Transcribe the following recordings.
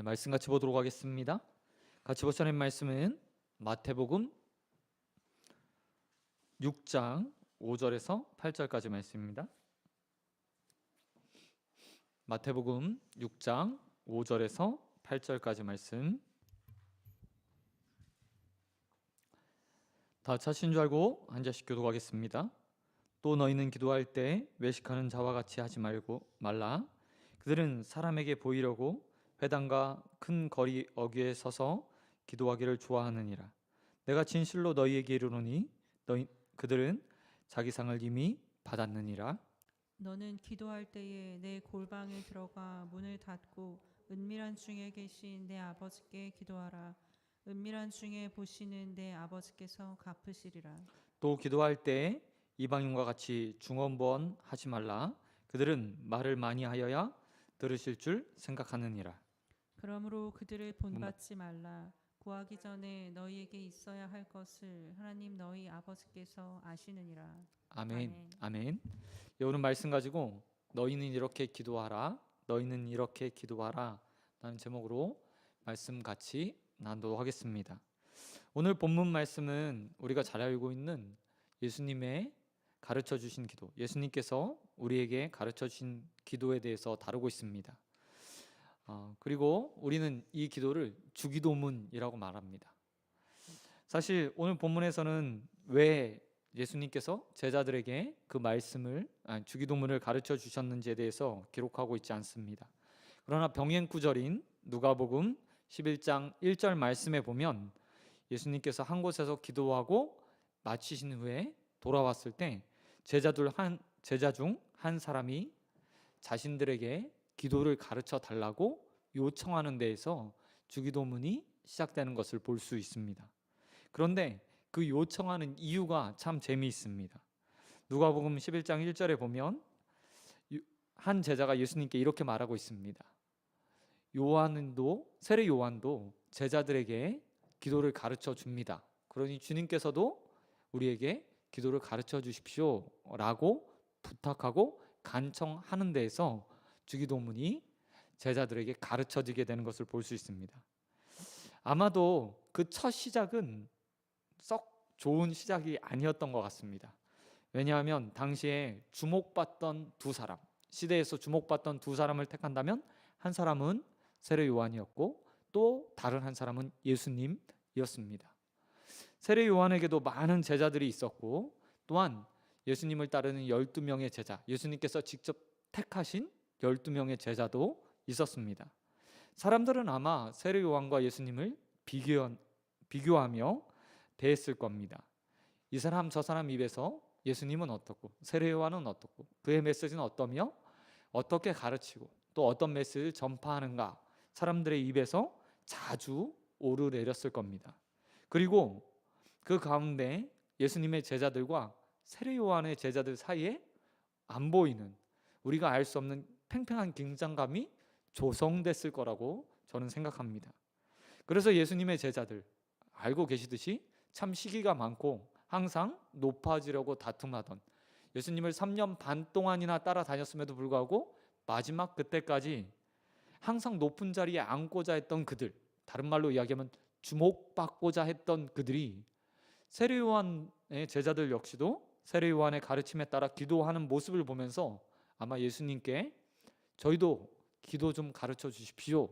말씀 같이 보도록 하겠습니다. 같이 보시는 말씀은 마태복음 6장 5절에서 8절까지 말씀입니다. 마태복음 6장 5절에서 8절까지 말씀. 다 차신 줄 알고 한 자씩 교독하겠습니다. 또 너희는 기도할 때 외식하는 자와 같이 하지 말라. 그들은 사람에게 보이려고 회당과 큰 거리 어귀에 서서 기도하기를 좋아하느니라. 내가 진실로 너희에게 이르노니 그들은 자기 상을 이미 받았느니라. 너는 기도할 때에 내 골방에 들어가 문을 닫고 은밀한 중에 계신 내 아버지께 기도하라. 은밀한 중에 보시는 내 아버지께서 갚으시리라. 또 기도할 때 이방인과 같이 중언부언 하지 말라. 그들은 말을 많이 하여야 들으실 줄 생각하느니라. 그러므로 그들을 본받지 말라. 구하기 전에 너희에게 있어야 할 것을 하나님 너희 아버지께서 아시느니라. 아멘. 아멘. 오늘 말씀 가지고 너희는 이렇게 기도하라. 너희는 이렇게 기도하라 라는 제목으로 말씀 같이 나누도록 하겠습니다. 오늘 본문 말씀은 우리가 잘 알고 있는 예수님의 가르쳐 주신 기도, 예수님께서 우리에게 가르쳐 주신 기도에 대해서 다루고 있습니다. 그리고 우리는 이 기도를 주기도문이라고 말합니다. 사실 오늘 본문에서는 왜 예수님께서 제자들에게 그 말씀을 주기도문을 가르쳐 주셨는지에 대해서 기록하고 있지 않습니다. 그러나 병행 구절인 누가복음 11장 1절 말씀에 보면 예수님께서 한 곳에서 기도하고 마치신 후에 돌아왔을 때 제자 중 한 사람이 자신들에게 기도를 가르쳐 달라고 요청하는 데에서 주기도문이 시작되는 것을 볼 수 있습니다. 그런데 그 요청하는 이유가 참 재미있습니다. 누가복음 11장 1절에 보면 한 제자가 예수님께 이렇게 말하고 있습니다. 세례 요한도 제자들에게 기도를 가르쳐 줍니다. 그러니 주님께서도 우리에게 기도를 가르쳐 주십시오 라고 부탁하고 간청하는 데에서 주기도문이 제자들에게 가르쳐지게 되는 것을 볼 수 있습니다. 아마도 그 첫 시작은 썩 좋은 시작이 아니었던 것 같습니다. 왜냐하면 당시에 주목받던 두 사람, 시대에서 주목받던 두 사람을 택한다면 한 사람은 세례 요한이었고 또 다른 한 사람은 예수님이었습니다. 세례 요한에게도 많은 제자들이 있었고 또한 예수님을 따르는 12명의 제자, 예수님께서 직접 택하신 12명의 제자도 있었습니다. 사람들은 아마 세례 요한과 예수님을 비교하며 대했을 겁니다. 이 사람 저 사람 입에서 예수님은 어떻고 세례 요한은 어떻고 그의 메시지는 어떠며 어떻게 가르치고 또 어떤 메시지를 전파하는가 사람들의 입에서 자주 오르내렸을 겁니다. 그리고 그 가운데 예수님의 제자들과 세례 요한의 제자들 사이에 안 보이는 우리가 알 수 없는 팽팽한 긴장감이 조성됐을 거라고 저는 생각합니다. 그래서 예수님의 제자들 알고 계시듯이 참 시기가 많고 항상 높아지려고 다툼하던 예수님을 3년 반 동안이나 따라다녔음에도 불구하고 마지막 그때까지 항상 높은 자리에 앉고자 했던 그들, 다른 말로 이야기하면 주목받고자 했던 그들이 세례 요한의 제자들 역시도 세례 요한의 가르침에 따라 기도하는 모습을 보면서 아마 예수님께 저희도 기도 좀 가르쳐 주십시오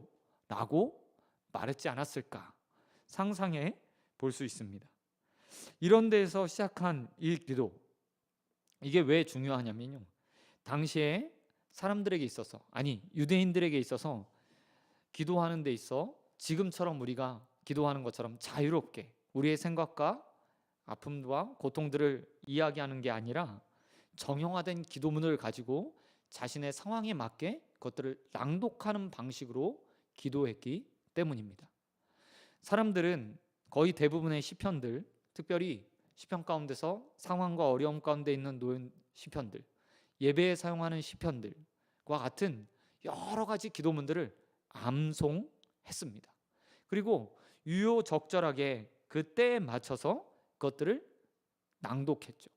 라고 말했지 않았을까 상상해 볼 수 있습니다. 이런 데에서 시작한 이 기도, 이게 왜 중요하냐면요, 당시에 사람들에게 있어서, 아니 유대인들에게 있어서 기도하는 데 있어 지금처럼 우리가 기도하는 것처럼 자유롭게 우리의 생각과 아픔과 고통들을 이야기하는 게 아니라 정형화된 기도문을 가지고 자신의 상황에 맞게 그것들을 낭독하는 방식으로 기도했기 때문입니다. 사람들은 거의 대부분의 시편들, 특별히 시편 가운데서 상황과 어려움 가운데 있는 놓인 시편들, 예배에 사용하는 시편들과 같은 여러 가지 기도문들을 암송했습니다. 그리고 유효적절하게 그 때에 맞춰서 그것들을 낭독했죠.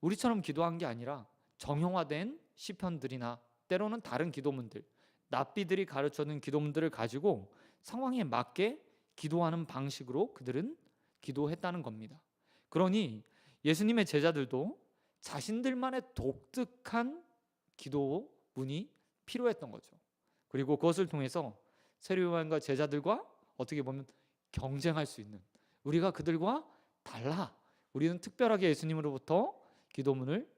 우리처럼 기도한 게 아니라 정형화된 시편들이나 때로는 다른 기도문들, 랍비들이 가르쳐준 기도문들을 가지고 상황에 맞게 기도하는 방식으로 그들은 기도했다는 겁니다. 그러니 예수님의 제자들도 자신들만의 독특한 기도문이 필요했던 거죠. 그리고 그것을 통해서 세례요한과 제자들과 어떻게 보면 경쟁할 수 있는, 우리가 그들과 달라, 우리는 특별하게 예수님으로부터 기도문을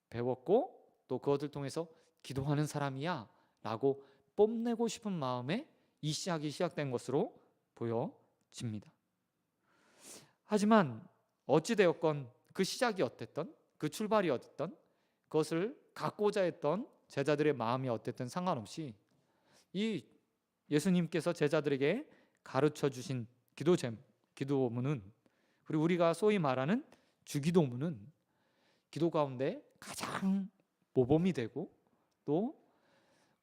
배웠고 또 그것을 통해서 기도하는 사람이야 라고 뽐내고 싶은 마음에 이 시작이 시작된 것으로 보여집니다. 하지만 어찌되었건 그 시작이 어땠던, 그 출발이 어땠던, 그것을 갖고자 했던 제자들의 마음이 어땠든 상관없이 이 예수님께서 제자들에게 가르쳐 주신 기도문은, 그리고 우리가 소위 말하는 주기도문은 기도 가운데 가장 모범이 되고 또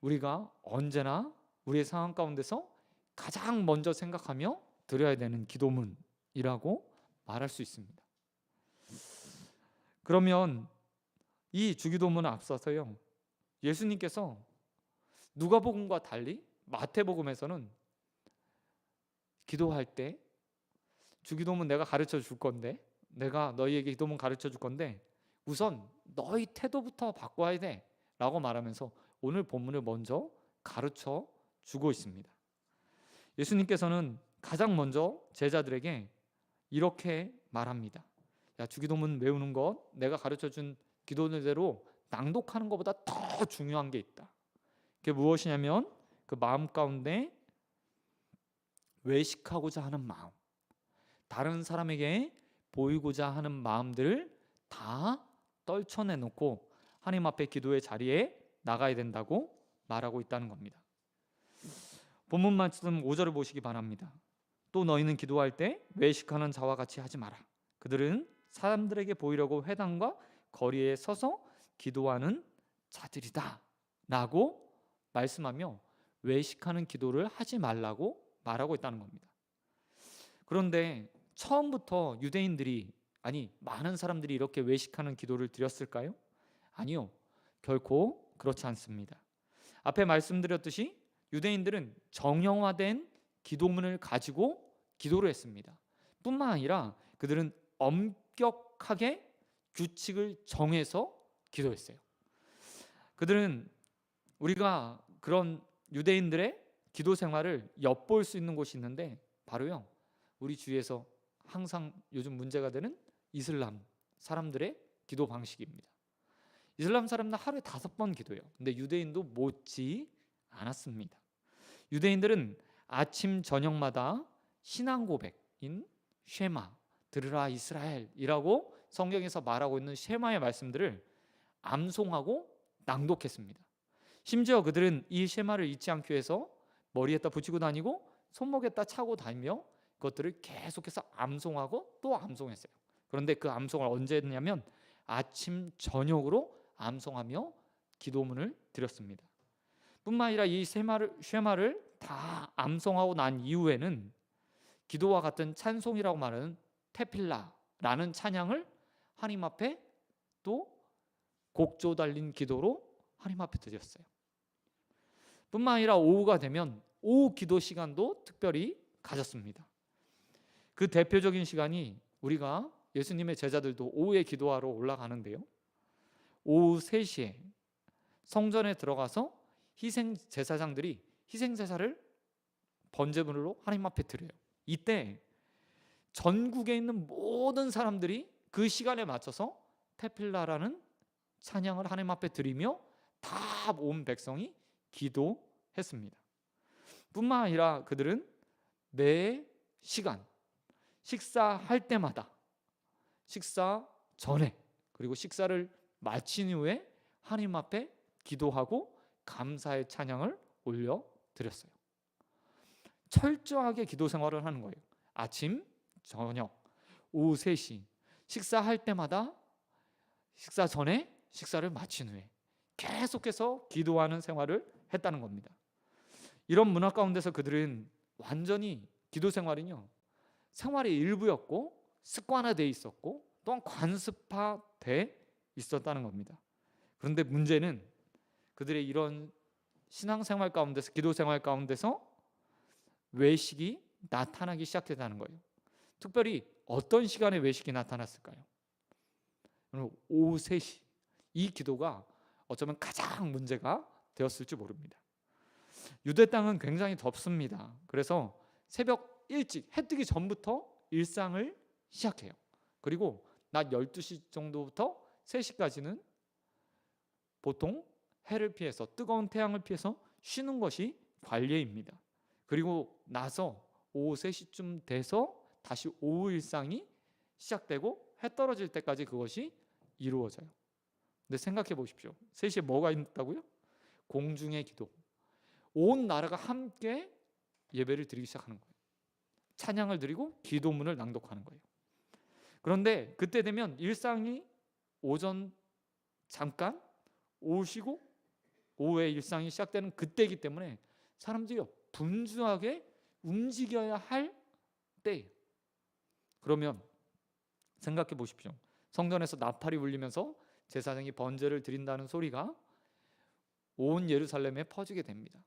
우리가 언제나 우리의 상황 가운데서 가장 먼저 생각하며 드려야 되는 기도문이라고 말할 수 있습니다. 그러면 이 주기도문을 앞서서요, 예수님께서 누가복음과 달리 마태복음에서는 기도할 때 주기도문 내가 가르쳐 줄 건데, 내가 너희에게 기도문 가르쳐 줄 건데 우선 너희 태도부터 바꿔야 돼 라고 말하면서 오늘 본문을 먼저 가르쳐 주고 있습니다. 예수님께서는 가장 먼저 제자들에게 이렇게 말합니다. 야, 주기도문 외우는 것, 내가 가르쳐 준 기도대로 낭독하는 것보다 더 중요한 게 있다. 그게 무엇이냐면 그 마음 가운데 외식하고자 하는 마음, 다른 사람에게 보이고자 하는 마음들을 다 떨쳐내놓고 하나님 앞에 기도의 자리에 나가야 된다고 말하고 있다는 겁니다. 본문 말씀 5절을 보시기 바랍니다. 또 너희는 기도할 때 외식하는 자와 같이 하지 마라. 그들은 사람들에게 보이려고 회당과 거리에 서서 기도하는 자들이다 라고 말씀하며 외식하는 기도를 하지 말라고 말하고 있다는 겁니다. 그런데 처음부터 유대인들이, 아니 많은 사람들이 이렇게 외식하는 기도를 드렸을까요? 아니요, 결코 그렇지 않습니다. 앞에 말씀드렸듯이 유대인들은 정형화된 기도문을 가지고 기도를 했습니다. 뿐만 아니라 그들은 엄격하게 규칙을 정해서 기도했어요. 그들은 우리가 그런 유대인들의 기도 생활을 엿볼 수 있는 곳이 있는데 바로요, 우리 주위에서 항상 요즘 문제가 되는 이슬람 사람들의 기도 방식입니다. 이슬람 사람들은 하루에 5번 기도해요. 근데 유대인도 못지 않았습니다. 유대인들은 아침 저녁마다 신앙 고백인 쉐마, 들으라 이스라엘이라고 성경에서 말하고 있는 쉐마의 말씀들을 암송하고 낭독했습니다. 심지어 그들은 이 쉐마를 잊지 않기 위해서 머리에다 붙이고 다니고 손목에다 차고 다니며 그것들을 계속해서 암송하고 또 암송했어요. 그런데 그 암송을 언제 했냐면 아침 저녁으로 암송하며 기도문을 드렸습니다. 뿐만 아니라 이 쉐마를 다 암송하고 난 이후에는 기도와 같은 찬송이라고 말하는 테필라라는 찬양을 하나님 앞에 또 곡조 달린 기도로 하나님 앞에 드렸어요. 뿐만 아니라 오후가 되면 오후 기도 시간도 특별히 가졌습니다. 그 대표적인 시간이 우리가 예수님의 제자들도 오후에 기도하러 올라가는데요, 오후 3시에 성전에 들어가서 희생 제사장들이 희생 제사를 번제물로 하나님 앞에 드려요. 이때 전국에 있는 모든 사람들이 그 시간에 맞춰서 테필라라는 찬양을 하나님 앞에 드리며 다 온 백성이 기도했습니다. 뿐만 아니라 그들은 매 시간 식사할 때마다, 식사 전에 그리고 식사를 마친 후에 하나님 앞에 기도하고 감사의 찬양을 올려 드렸어요. 철저하게 기도 생활을 하는 거예요. 아침, 저녁, 오후 3시 식사할 때마다, 식사 전에, 식사를 마친 후에 계속해서 기도하는 생활을 했다는 겁니다. 이런 문화 가운데서 그들은 완전히 기도 생활은요, 생활의 일부였고 습관화되어 있었고 또한 관습화되어 있었다는 겁니다. 그런데 문제는 그들의 이런 신앙생활 가운데서, 기도생활 가운데서 외식이 나타나기 시작했다는 거예요. 특별히 어떤 시간에 외식이 나타났을까요? 오후 3시. 이 기도가 어쩌면 가장 문제가 되었을지 모릅니다. 유대 땅은 굉장히 덥습니다. 그래서 새벽 일찍 해 뜨기 전부터 일상을 시작해요. 그리고 낮 12시 정도부터 3시까지는 보통 해를 피해서, 뜨거운 태양을 피해서 쉬는 것이 관례입니다. 그리고 나서 오후 3시쯤 돼서 다시 오후 일상이 시작되고 해 떨어질 때까지 그것이 이루어져요. 근데 생각해 보십시오. 3시에 뭐가 있다고요? 공중의 기도. 온 나라가 함께 예배를 드리기 시작하는 거예요. 찬양을 드리고 기도문을 낭독하는 거예요. 그런데 그때 되면 일상이 오전 잠깐, 오후 쉬고 오후에 일상이 시작되는 그때이기 때문에 사람들이 분주하게 움직여야 할 때예요. 그러면 생각해 보십시오. 성전에서 나팔이 울리면서 제사장이 번제를 드린다는 소리가 온 예루살렘에 퍼지게 됩니다.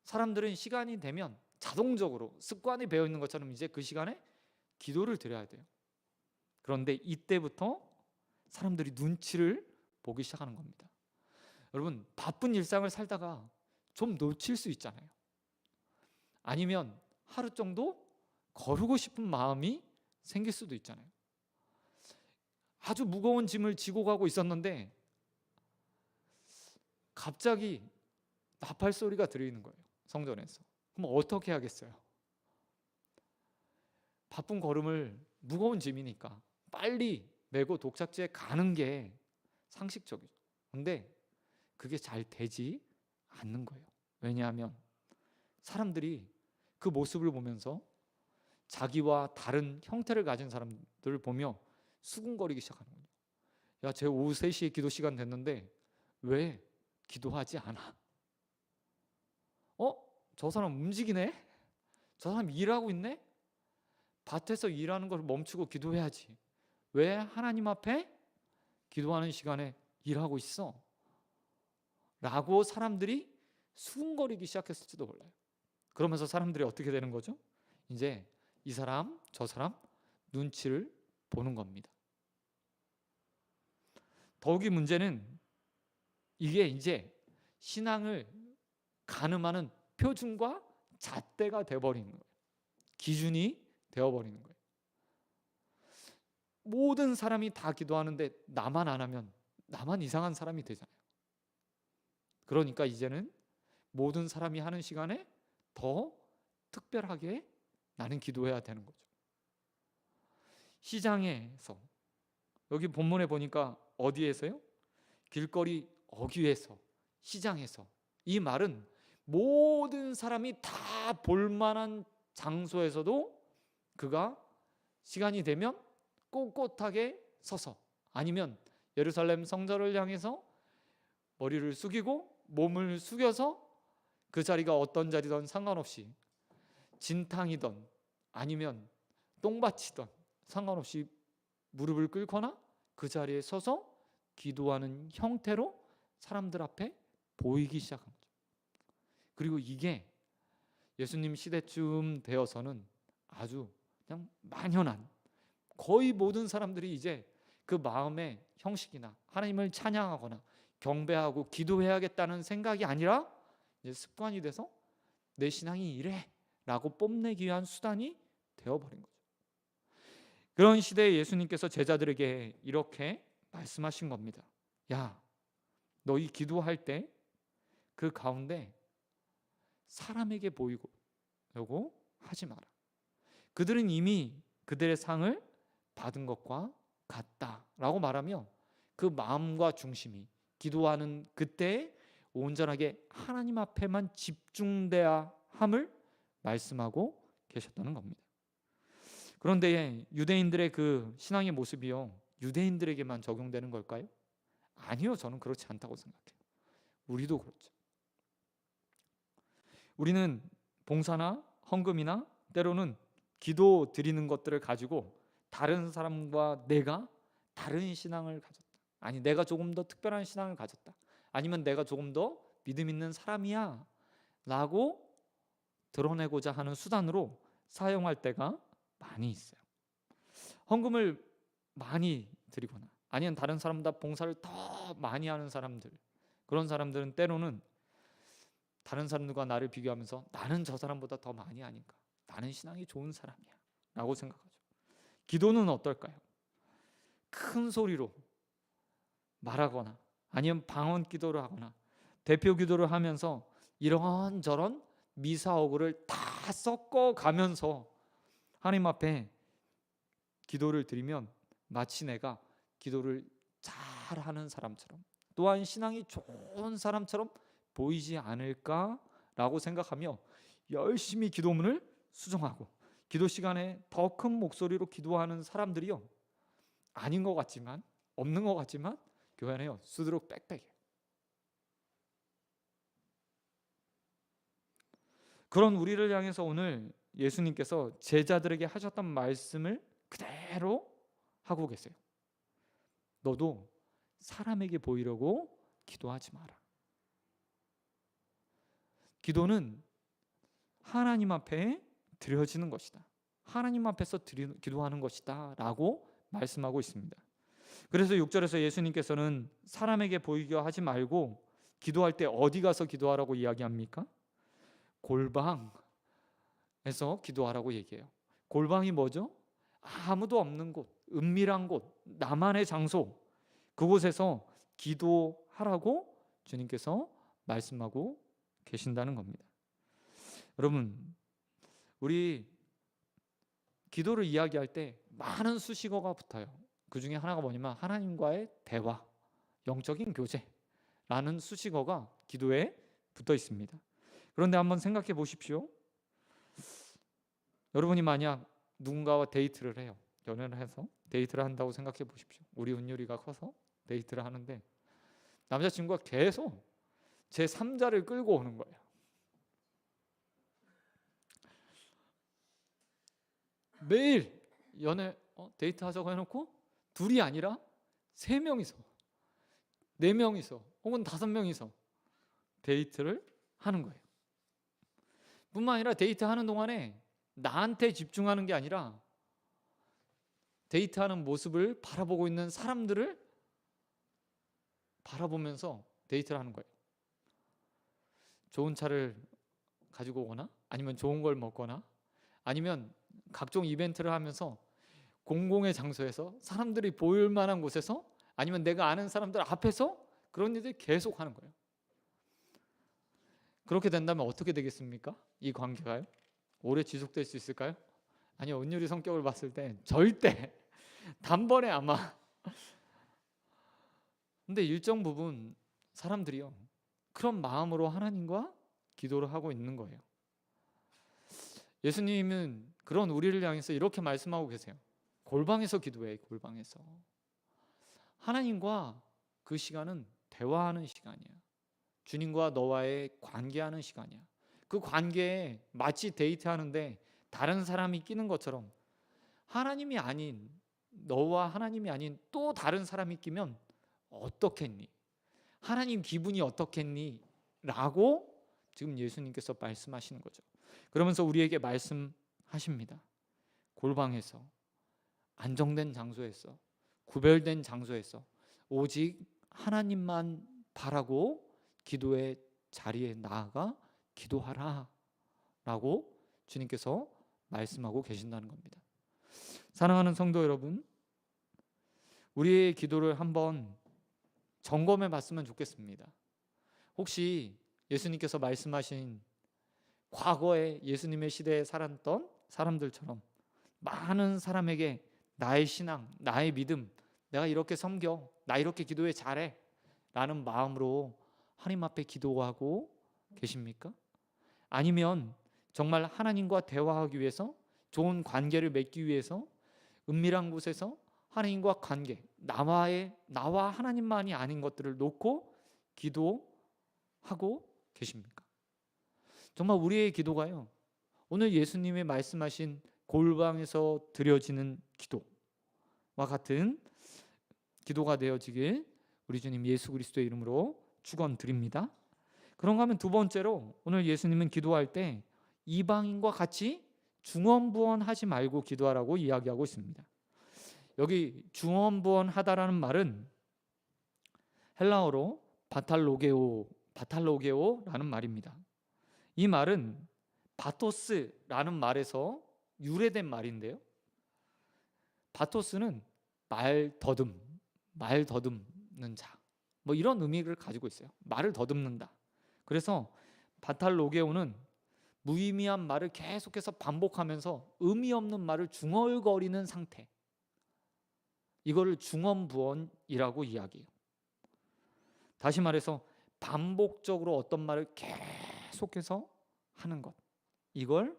사람들은 시간이 되면 자동적으로 습관이 배어 있는 것처럼 이제 그 시간에 기도를 드려야 돼요. 그런데 이때부터 사람들이 눈치를 보기 시작하는 겁니다. 여러분, 바쁜 일상을 살다가 좀 놓칠 수 있잖아요. 아니면 하루 정도 거르고 싶은 마음이 생길 수도 있잖아요. 아주 무거운 짐을 지고 가고 있었는데 갑자기 나팔 소리가 들리는 거예요. 성전에서. 그럼 어떻게 하겠어요? 바쁜 걸음을, 무거운 짐이니까 빨리 메고 독착지에 가는 게 상식적이죠. 근데 그게 잘 되지 않는 거예요. 왜냐하면 사람들이 그 모습을 보면서 자기와 다른 형태를 가진 사람들을 보며 수군거리기 시작하는 거예요. 야, 쟤 오후 3시에 기도 시간 됐는데 왜 기도하지 않아? 저 사람 움직이네? 저 사람 일하고 있네? 밭에서 일하는 걸 멈추고 기도해야지. 왜 하나님 앞에 기도하는 시간에 일하고 있어? 라고 사람들이 수군거리기 시작했을지도 몰라요. 그러면서 사람들이 어떻게 되는 거죠? 이제 이 사람, 저 사람 눈치를 보는 겁니다. 더욱이 문제는 이게 이제 신앙을 가늠하는 표준과 잣대가 되어버리는 거예요. 기준이 되어버리는 거예요. 모든 사람이 다 기도하는데 나만 안 하면 나만 이상한 사람이 되잖아요. 그러니까 이제는 모든 사람이 하는 시간에 더 특별하게 나는 기도해야 되는 거죠. 시장에서, 여기 본문에 보니까 어디에서요? 길거리 어귀에서, 시장에서. 이 말은 모든 사람이 다 볼만한 장소에서도 그가 시간이 되면 꼿꼿하게 서서, 아니면 예루살렘 성전을 향해서 머리를 숙이고 몸을 숙여서 그 자리가 어떤 자리든 상관없이, 진탕이든 아니면 똥밭이든 상관없이 무릎을 꿇거나 그 자리에 서서 기도하는 형태로 사람들 앞에 보이기 시작한 거죠. 그리고 이게 예수님 시대쯤 되어서는 아주 그냥 만연한, 거의 모든 사람들이 이제 그 마음의 형식이나 하나님을 찬양하거나 경배하고 기도해야겠다는 생각이 아니라 이제 습관이 돼서 내 신앙이 이래 라고 뽐내기 위한 수단이 되어버린 거죠. 그런 시대에 예수님께서 제자들에게 이렇게 말씀하신 겁니다. 야, 너희 기도할 때 그 가운데 사람에게 보이려고 하지 마라. 그들은 이미 그들의 상을 받은 것과 같다라고 말하며 그 마음과 중심이 기도하는 그때에 온전하게 하나님 앞에만 집중돼야 함을 말씀하고 계셨다는 겁니다. 그런데 유대인들의 그 신앙의 모습이요, 유대인들에게만 적용되는 걸까요? 아니요, 저는 그렇지 않다고 생각해요. 우리도 그렇죠. 우리는 봉사나 헌금이나 때로는 기도 드리는 것들을 가지고 다른 사람과 내가 다른 신앙을 가졌다, 아니 내가 조금 더 특별한 신앙을 가졌다, 아니면 내가 조금 더 믿음 있는 사람이야 라고 드러내고자 하는 수단으로 사용할 때가 많이 있어요. 헌금을 많이 드리거나 아니면 다른 사람보다 봉사를 더 많이 하는 사람들, 그런 사람들은 때로는 다른 사람들과 나를 비교하면서 나는 저 사람보다 더 많이 하니까 나는 신앙이 좋은 사람이야 라고 생각하죠. 기도는 어떨까요? 큰 소리로 말하거나 아니면 방언 기도를 하거나 대표 기도를 하면서 이런저런 미사오구를 다 섞어가면서 하나님 앞에 기도를 드리면 마치 내가 기도를 잘하는 사람처럼 또한 신앙이 좋은 사람처럼 보이지 않을까라고 생각하며 열심히 기도문을 수정하고 기도 시간에 더 큰 목소리로 기도하는 사람들이요, 아닌 것 같지만 없는 것 같지만 교회 안에요 수두룩 빽빽해요. 그런 우리를 향해서 오늘 예수님께서 제자들에게 하셨던 말씀을 그대로 하고 계세요. 너도 사람에게 보이려고 기도하지 마라. 기도는 하나님 앞에 드려지는 것이다. 하나님 앞에서 기도하는 것이다 라고 말씀하고 있습니다. 그래서 6절에서 예수님께서는 사람에게 보이게 하지 말고 기도할 때 어디 가서 기도하라고 이야기합니까? 골방에서 기도하라고 얘기해요. 골방이 뭐죠? 아무도 없는 곳, 은밀한 곳, 나만의 장소, 그곳에서 기도하라고 주님께서 말씀하고 계신다는 겁니다. 여러분, 우리 기도를 이야기할 때 많은 수식어가 붙어요. 그 중에 하나가 뭐냐면 하나님과의 대화, 영적인 교제라는 수식어가 기도에 붙어 있습니다. 그런데 한번 생각해 보십시오. 여러분이 만약 누군가와 데이트를 해요. 연애를 해서 데이트를 한다고 생각해 보십시오. 우리 은율이가 커서 데이트를 하는데 남자친구가 계속 제 3자를 끌고 오는 거예요. 매일 데이트 하자고 해놓고 둘이 아니라 3명이서 4명이서 혹은 5명이서 데이트를 하는 거예요. 뿐만 아니라 데이트하는 동안에 나한테 집중하는 게 아니라 데이트하는 모습을 바라보고 있는 사람들을 바라보면서 데이트를 하는 거예요. 좋은 차를 가지고 오거나 아니면 좋은 걸 먹거나 아니면 각종 이벤트를 하면서 공공의 장소에서 사람들이 보일 만한 곳에서 아니면 내가 아는 사람들 앞에서 그런 일들을 계속 하는 거예요. 그렇게 된다면 어떻게 되겠습니까? 이 관계가요? 오래 지속될 수 있을까요? 아니요, 은율이 성격을 봤을 때 절대 단번에 아마 근데 일정 부분 사람들이요 그런 마음으로 하나님과 기도를 하고 있는 거예요. 예수님은 그런 우리를 향해서 이렇게 말씀하고 계세요. 골방에서 기도해. 골방에서 하나님과 그 시간은 대화하는 시간이야. 주님과 너와의 관계하는 시간이야. 그 관계에 마치 데이트하는데 다른 사람이 끼는 것처럼 하나님이 아닌 너와 하나님이 아닌 또 다른 사람이 끼면 어떻겠니? 하나님 기분이 어떻겠니? 라고 지금 예수님께서 말씀하시는 거죠. 그러면서 우리에게 말씀하십니다. 골방에서 안정된 장소에서 구별된 장소에서 오직 하나님만 바라고 기도의 자리에 나아가 기도하라 라고 주님께서 말씀하고 계신다는 겁니다. 사랑하는 성도 여러분, 우리의 기도를 한번 점검해 봤으면 좋겠습니다. 혹시 예수님께서 말씀하신 과거에 예수님의 시대에 살았던 사람들처럼 많은 사람에게 나의 신앙, 나의 믿음, 내가 이렇게 섬겨, 나 이렇게 기도해 잘해 라는 마음으로 하나님 앞에 기도하고 계십니까? 아니면 정말 하나님과 대화하기 위해서 좋은 관계를 맺기 위해서 은밀한 곳에서 하나님과 관계, 나와 하나님만이 아닌 것들을 놓고 기도하고 계십니까? 정말 우리의 기도가요 오늘 예수님이 말씀하신 골방에서 드려지는 기도와 같은 기도가 되어지길 우리 주님 예수 그리스도의 이름으로 축원드립니다. 그런가 하면 두 번째로 오늘 예수님은 기도할 때 이방인과 같이 중언부언하지 말고 기도하라고 이야기하고 있습니다. 여기 중언부언하다라는 말은 헬라어로 바탈로게오라는 말입니다. 이 말은 바토스라는 말에서 유래된 말인데요. 바토스는 말 더듬는 자, 뭐 이런 의미를 가지고 있어요. 말을 더듬는다. 그래서 바탈로게오는 무의미한 말을 계속해서 반복하면서 의미 없는 말을 중얼거리는 상태, 이거를 중언부언이라고 이야기해요. 다시 말해서 반복적으로 어떤 말을 계속해서 하는 것, 이걸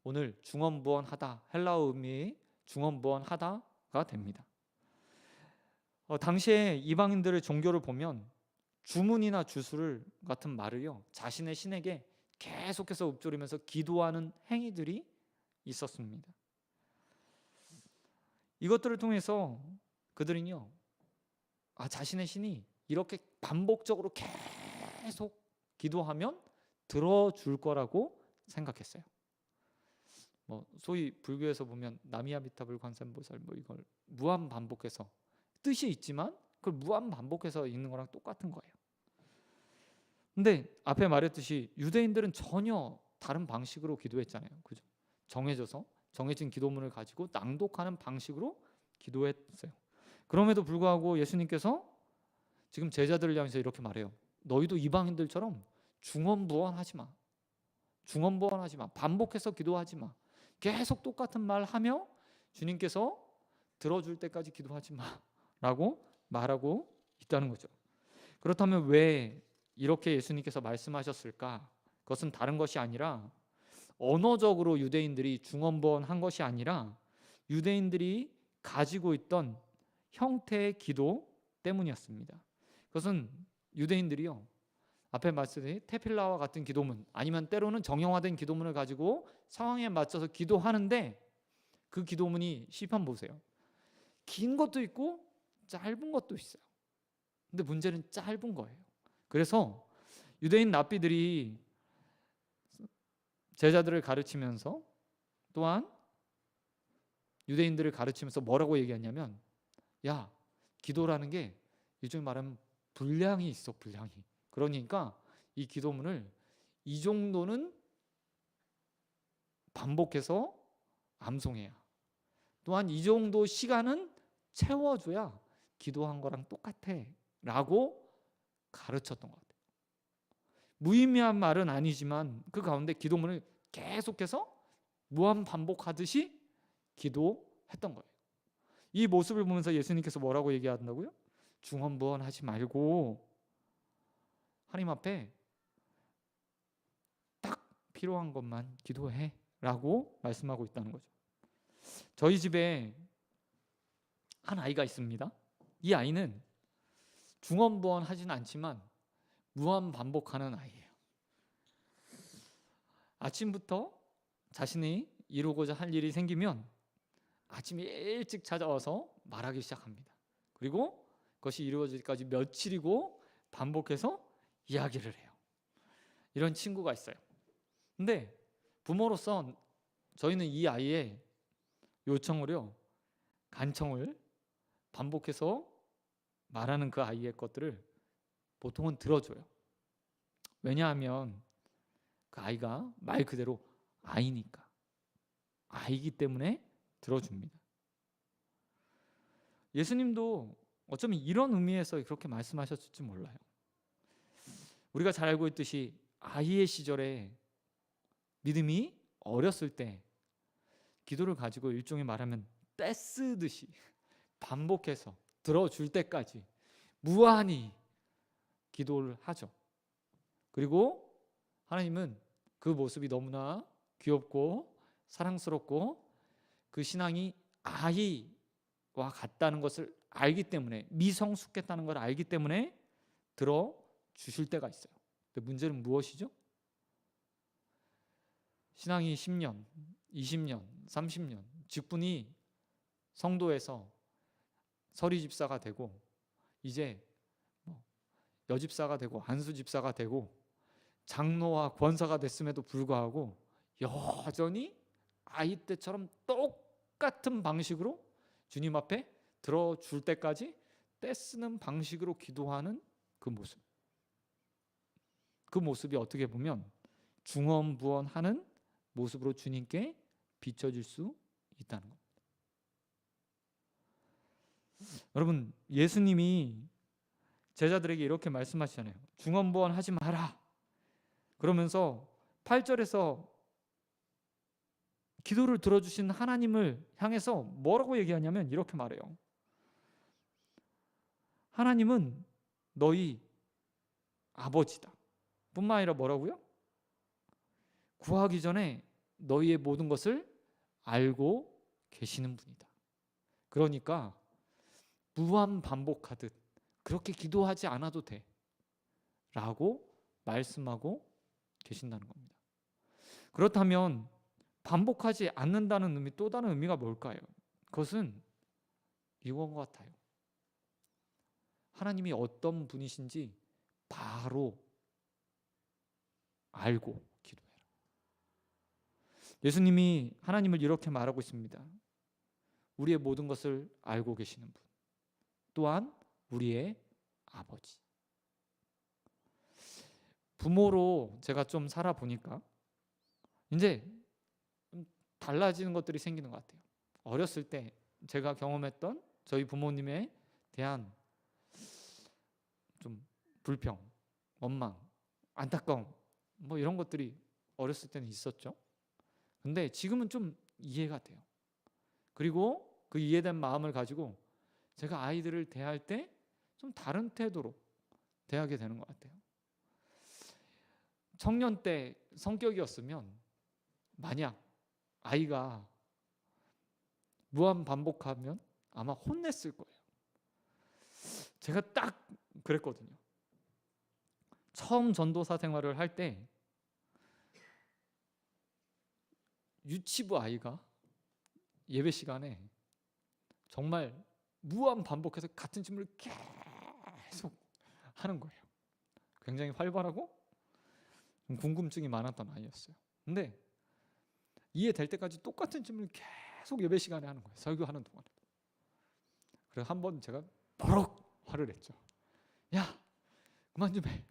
오늘 중언부언하다, 헬라어 의미의 중언부언하다가 됩니다. 당시에 이방인들의 종교를 보면 주문이나 주술 같은 말을요, 자신의 신에게 계속해서 읊조리면서 기도하는 행위들이 있었습니다. 이것들을 통해서 그들은요, 자신의 신이 이렇게 반복적으로 계속 기도하면 들어줄 거라고 생각했어요. 소위 불교에서 보면 나미아미타불 관세음보살 이걸 무한 반복해서, 뜻이 있지만 그걸 무한 반복해서 읽는 거랑 똑같은 거예요. 근데 앞에 말했듯이 유대인들은 전혀 다른 방식으로 기도했잖아요. 그죠? 정해진 기도문을 가지고 낭독하는 방식으로 기도했어요. 그럼에도 불구하고 예수님께서 지금 제자들을 향해서 이렇게 말해요. 너희도 이방인들처럼 중언부언하지 마. 반복해서 기도하지 마. 계속 똑같은 말 하며 주님께서 들어줄 때까지 기도하지 마 라고 말하고 있다는 거죠. 그렇다면 왜 이렇게 예수님께서 말씀하셨을까? 그것은 다른 것이 아니라 언어적으로 유대인들이 중언부언한 것이 아니라 유대인들이 가지고 있던 형태의 기도 때문이었습니다. 그것은 유대인들이요, 앞에 말씀드린 테필라와 같은 기도문, 아니면 때로는 정형화된 기도문을 가지고 상황에 맞춰서 기도하는데, 그 기도문이 시편 보세요. 긴 것도 있고 짧은 것도 있어요. 근데 문제는 짧은 거예요. 그래서 유대인 랍비들이 제자들을 가르치면서, 또한 유대인들을 가르치면서 뭐라고 얘기했냐면, 야, 기도라는 게 일종의 말하면 분량이 있어, 분량이. 그러니까 이 기도문을 이 정도는 반복해서 암송해야, 또한 이 정도 시간은 채워줘야 기도한 거랑 똑같아 라고 가르쳤던 것 같아요. 무의미한 말은 아니지만 그 가운데 기도문을 계속해서 무한 반복하듯이 기도했던 거예요. 이 모습을 보면서 예수님께서 뭐라고 얘기한다고요? 중언부언하지 말고 하나님 앞에 딱 필요한 것만 기도해 라고 말씀하고 있다는 거죠. 저희 집에 한 아이가 있습니다. 이 아이는 중언부언하지는 않지만 무한 반복하는 아이예요. 아침부터 자신이 이루고자 할 일이 생기면 아침에 일찍 찾아와서 말하기 시작합니다. 그리고 그것이 이루어지기까지 며칠이고 반복해서 이야기를 해요. 이런 친구가 있어요. 근데 부모로서 저희는 이 아이의 요청을요, 간청을 반복해서 말하는 그 아이의 것들을 보통은 들어줘요. 왜냐하면 그 아이가 말 그대로 아이니까, 아이기 때문에 들어줍니다. 예수님도 어쩌면 이런 의미에서 그렇게 말씀하셨을지 몰라요. 우리가 잘 알고 있듯이 아이의 시절에, 믿음이 어렸을 때 기도를 가지고 일종의 말하면 떼쓰듯이 반복해서 들어줄 때까지 무한히 기도를 하죠. 그리고 하나님은 그 모습이 너무나 귀엽고 사랑스럽고 그 신앙이 아이와 같다는 것을 알기 때문에, 미성숙했다는 걸 알기 때문에 들어주실 때가 있어요. 근데 문제는 무엇이죠? 신앙이 10년, 20년, 30년, 직분이 성도에서 서리 집사가 되고, 이제 여집사가 되고 안수 집사가 되고 장로와 권사가 됐음에도 불구하고 여전히 아이 때처럼 똑같은 방식으로 주님 앞에 들어줄 때까지 떼쓰는 방식으로 기도하는 그 모습, 그 모습이 어떻게 보면 중언부언하는 모습으로 주님께 비춰질 수 있다는 겁니다. 여러분, 예수님이 제자들에게 이렇게 말씀하시잖아요. 중언부언하지 마라. 그러면서 8절에서 기도를 들어주신 하나님을 향해서 뭐라고 얘기하냐면 이렇게 말해요. 하나님은 너희 아버지다. 뿐만 아니라 뭐라고요? 구하기 전에 너희의 모든 것을 알고 계시는 분이다. 그러니까 무한 반복하듯 그렇게 기도하지 않아도 돼 라고 말씀하고 계신다는 겁니다. 그렇다면 반복하지 않는다는 의미, 또 다른 의미가 뭘까요? 그것은 이건 것 같아요. 하나님이 어떤 분이신지 바로 알고 기도해라. 예수님이 하나님을 이렇게 말하고 있습니다. 우리의 모든 것을 알고 계시는 분, 또한 우리의 아버지. 부모로 제가 좀 살아보니까 이제 달라지는 것들이 생기는 것 같아요. 어렸을 때 제가 경험했던 저희 부모님에 대한 좀 불평, 원망, 안타까움 뭐 이런 것들이 어렸을 때는 있었죠. 근데 지금은 좀 이해가 돼요. 그리고 그 이해된 마음을 가지고 제가 아이들을 대할 때 좀 다른 태도로 대하게 되는 것 같아요. 청년 때 성격이었으면 만약 아이가 무한 반복하면 아마 혼냈을 거예요. 제가 딱 그랬거든요. 처음 전도사 생활을 할 때 유치부 아이가 예배 시간에 정말 무한 반복해서 같은 질문을 계속 하는 거예요. 굉장히 활발하고 좀 궁금증이 많았던 아이였어요. 근데 이해될 때까지 똑같은 질문을 계속 예배 시간에 하는 거예요. 설교하는 동안에. 그래서 한 번 제가 버럭 화를 냈죠. 야, 그만 좀 해.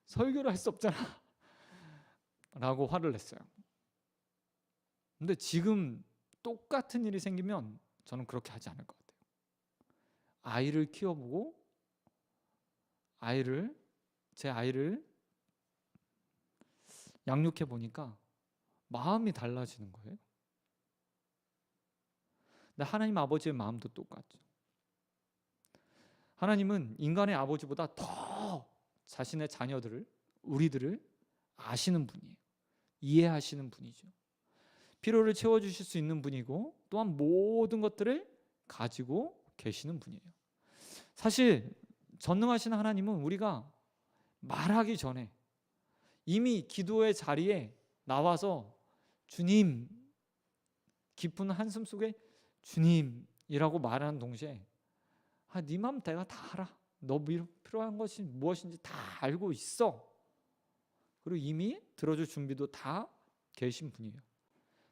설교를 할 수 없잖아. 라고 화를 냈어요. 근데 지금 똑같은 일이 생기면 저는 그렇게 하지 않을 것 같아요. 아이를 키워보고 제 아이를 양육해 보니까 마음이 달라지는 거예요. 근데 하나님 아버지의 마음도 똑같죠. 하나님은 인간의 아버지보다 더 자신의 자녀들을, 우리들을 아시는 분이에요. 이해하시는 분이죠. 필요를 채워주실 수 있는 분이고 또한 모든 것들을 가지고 계시는 분이에요. 사실 전능하신 하나님은 우리가 말하기 전에 이미 기도의 자리에 나와서 주님, 깊은 한숨 속에 주님이라고 말하는 동시에 네 맘 내가 다 알아. 너 필요한 것이 무엇인지 다 알고 있어. 그리고 이미 들어줄 준비도 다 계신 분이에요.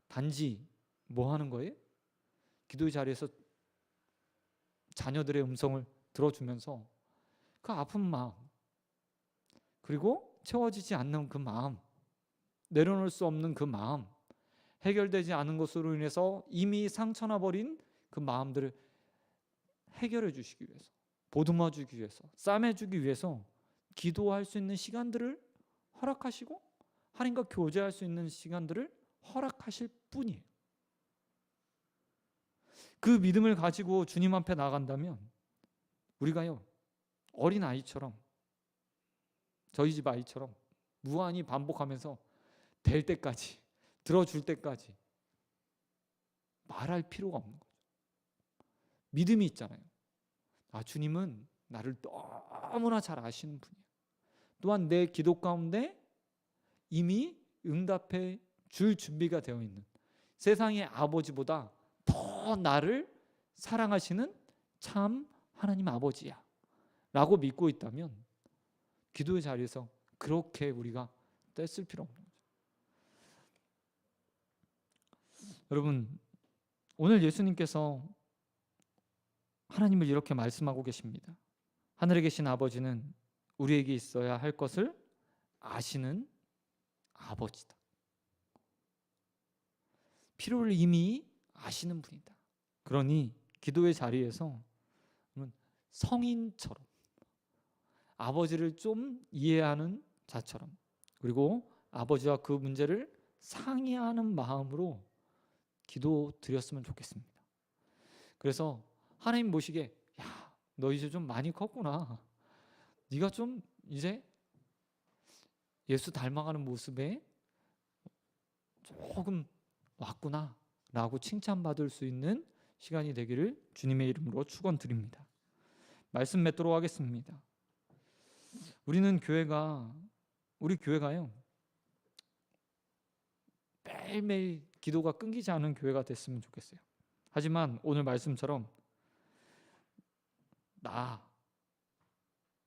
단지 뭐 하는 거예요? 기도의 자리에서 자녀들의 음성을 들어주면서 그 아픈 마음, 그리고 채워지지 않는 그 마음, 내려놓을 수 없는 그 마음, 해결되지 않은 것으로 인해서 이미 상처나 버린 그 마음들을 해결해 주시기 위해서, 보듬어 주기 위해서, 싸매 주기 위해서 기도할 수 있는 시간들을 허락하시고 하나님과 교제할 수 있는 시간들을 허락하실 뿐이에요. 그 믿음을 가지고 주님 앞에 나간다면 우리가요, 어린 아이처럼, 저희 집 아이처럼 무한히 반복하면서 될 때까지, 들어줄 때까지 말할 필요가 없는 거죠. 믿음이 있잖아요. 주님은 나를 너무나 잘 아시는 분이에요. 또한 내 기도 가운데 이미 응답해 줄 준비가 되어 있는 세상의 아버지보다 더 나를 사랑하시는 참 하나님 아버지야 라고 믿고 있다면 기도의 자리에서 그렇게 우리가 떼쓸 필요 없는 거죠. 여러분, 오늘 예수님께서 하나님을 이렇게 말씀하고 계십니다. 하늘에 계신 아버지는 우리에게 있어야 할 것을 아시는 아버지다. 필요를 이미 아시는 분이다. 그러니 기도의 자리에서 성인처럼 아버지를 좀 이해하는 자처럼, 그리고 아버지와 그 문제를 상의하는 마음으로 기도 드렸으면 좋겠습니다. 그래서 하나님 보시기에 야, 너 이제 좀 많이 컸구나. 네가 좀 이제 예수 닮아가는 모습에 조금 왔구나 라고 칭찬받을 수 있는 시간이 되기를 주님의 이름으로 축원드립니다. 말씀 맺도록 하겠습니다. 우리 교회가요, 매일매일 기도가 끊기지 않은 교회가 됐으면 좋겠어요. 하지만 오늘 말씀처럼 나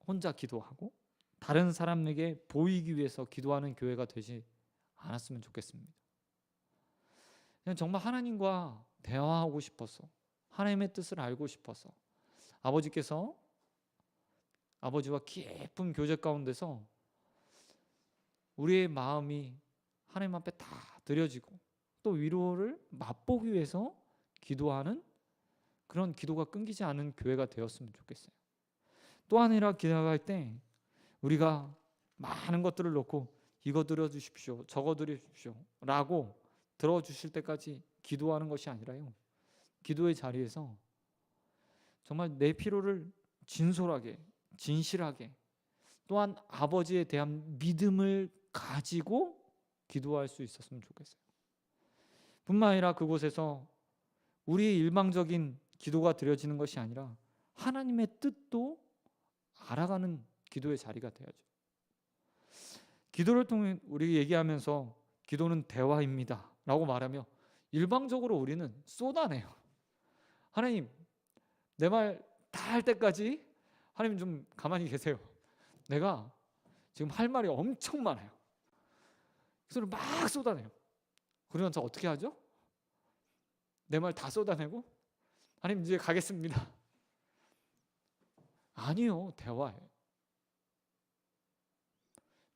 혼자 기도하고 다른 사람에게 보이기 위해서 기도하는 교회가 되지 않았으면 좋겠습니다. 그냥 정말 하나님과 대화하고 싶어서, 하나님의 뜻을 알고 싶어서, 아버지와 깊은 교제 가운데서 우리의 마음이 하나님 앞에 다 드려지고 또 위로를 맛보기 위해서 기도하는 그런 기도가 끊기지 않은 교회가 되었으면 좋겠어요. 또 아니라 기도할 때 우리가 많은 것들을 놓고 이거 드려주십시오, 저거 드려주십시오 라고 들어주실 때까지 기도하는 것이 아니라요, 기도의 자리에서 정말 내 필요를 진솔하게, 진실하게, 또한 아버지에 대한 믿음을 가지고 기도할 수 있었으면 좋겠어요. 뿐만 아니라 그곳에서 우리의 일방적인 기도가 드려지는 것이 아니라 하나님의 뜻도 알아가는 기도의 자리가 되어야죠. 기도를 통해 우리 얘기하면서 기도는 대화입니다 라고 말하며 일방적으로 우리는 쏟아내요. 하나님, 내 말 다 할 때까지 하나님 좀 가만히 계세요. 내가 지금 할 말이 엄청 많아요. 그래서 막 쏟아내요. 그러면 저 어떻게 하죠? 내 말 다 쏟아내고 하나님 이제 가겠습니다. 아니요, 대화예요.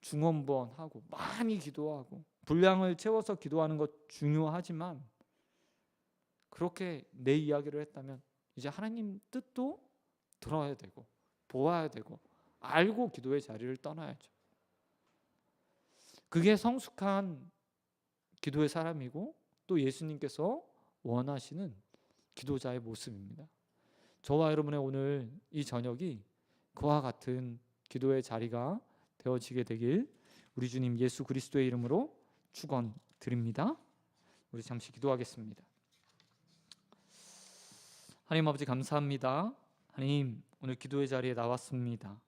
중언부언하고 많이 기도하고 분량을 채워서 기도하는 것 중요하지만, 그렇게 내 이야기를 했다면 이제 하나님 뜻도 들어야 되고 보아야 되고 알고 기도의 자리를 떠나야죠. 그게 성숙한 기도의 사람이고 또 예수님께서 원하시는 기도자의 모습입니다. 저와 여러분의 오늘 이 저녁이 그와 같은 기도의 자리가 되어지게 되길 우리 주님 예수 그리스도의 이름으로 축원드립니다. 우리 잠시 기도하겠습니다. 하나님 아버지, 감사합니다. 하나님, 오늘 기도의 자리에 나왔습니다.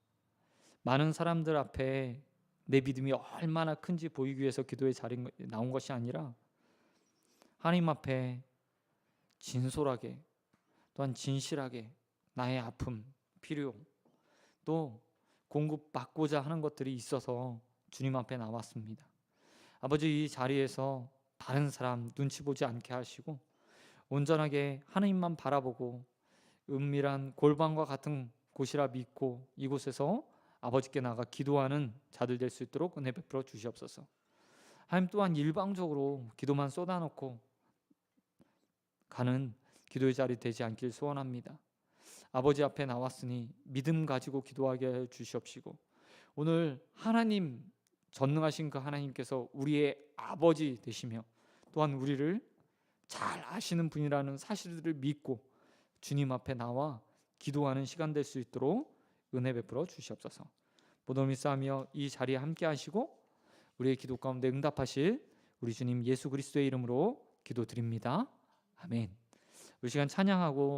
많은 사람들 앞에 내 믿음이 얼마나 큰지 보이기 위해서 기도의 자리에 나온 것이 아니라 하나님 앞에 진솔하게, 또한 진실하게 나의 아픔, 필요, 또 공급받고자 하는 것들이 있어서 주님 앞에 나왔습니다. 아버지, 이 자리에서 다른 사람 눈치 보지 않게 하시고 온전하게 하나님만 바라보고 은밀한 골방과 같은 곳이라 믿고 이곳에서 아버지께 나가 기도하는 자들 될 수 있도록 은혜 베풀어 주시옵소서. 하나님, 또한 일방적으로 기도만 쏟아놓고 가는 기도의 자리 되지 않길 소원합니다. 아버지 앞에 나왔으니 믿음 가지고 기도하게 해 주시옵시고, 오늘 하나님, 전능하신 그 하나님께서 우리의 아버지 되시며 또한 우리를 잘 아시는 분이라는 사실들을 믿고 주님 앞에 나와 기도하는 시간 될 수 있도록 은혜 베풀어 주시옵소서. 모든 믿사하며 이 자리에 함께 하시고 우리의 기도 가운데 응답하실 우리 주님 예수 그리스도의 이름으로 기도드립니다. 아멘. 우리 시간 찬양하고